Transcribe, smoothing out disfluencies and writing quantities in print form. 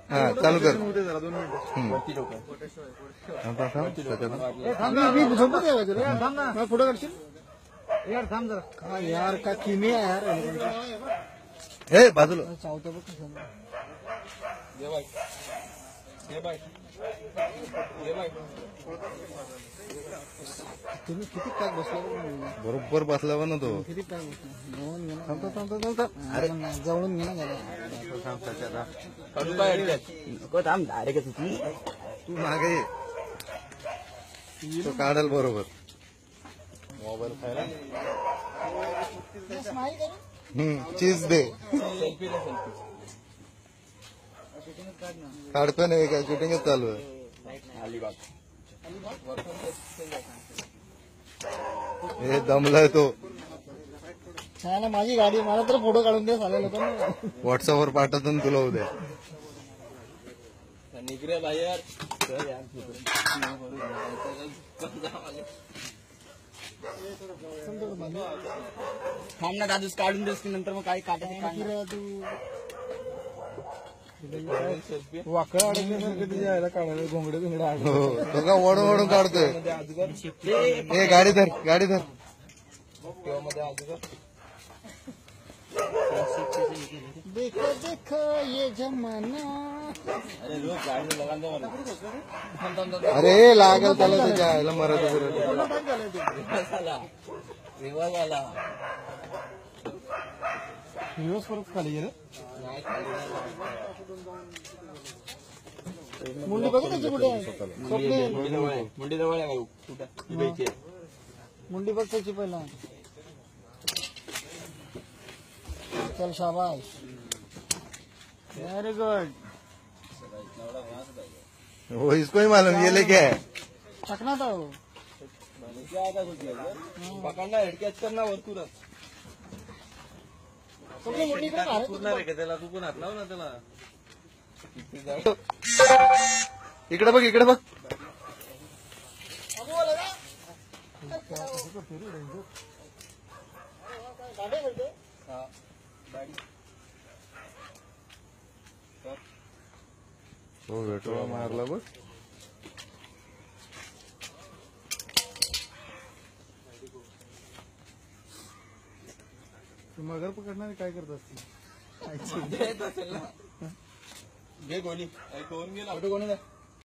हा चालू कर. फोटो काढशील यार, थांब जरा. काय यार, काय किमी आहे यार. हे बाजूला चावतं बघ. तुम्ही किती पॅक बसला बरोबर बसला ना तो. किती पॅक बसला जवळून घे ना तू मागे ये. तो काढल बरोबर. मोबाईल खायला चीज दे. काढतो नाही काय, शूटिंगच चालू आहे. हे दमलाय तो. ना माझी गाडी, मला तर फोटो काढून दे चालेल पण. व्हॉट्सअपवर पाठवतो ना तुला उद्या. निघरे बाहेर थांब ना दादूस, काढून देस की नंतर मग काही काढायचं. वाकड अडकल्यासारखं तुझ्या यायला काढायला घोंगडे बिंगडे तो का ओढून ओढून काढतोय. हे गाडी धर, गाडी धर. देखो देखो ये जमाना. अरे लागल त्याला त्याच्या आयला मराठी रिवाज आला. दिवस परत खाली गेलं. मुंडी बघ त्याची कुठे आहे. मुंडी जवळ आहे कुठं. मुंडी बघ त्याची पहिला. चल शाबाश, वेरी गुड. वो इसको ही मालूम ये लेके है. चकना था वो. पकडला हेडकॅच करणार वरतूनच. पूर्ण रे त्याला तू पण हात लाव ना त्याला. इकडे बघ, इकडे बघ. हो भेटवा मारला बघ. मगर पकडणारे काय करत असतील. घे गोली. कोण गेला.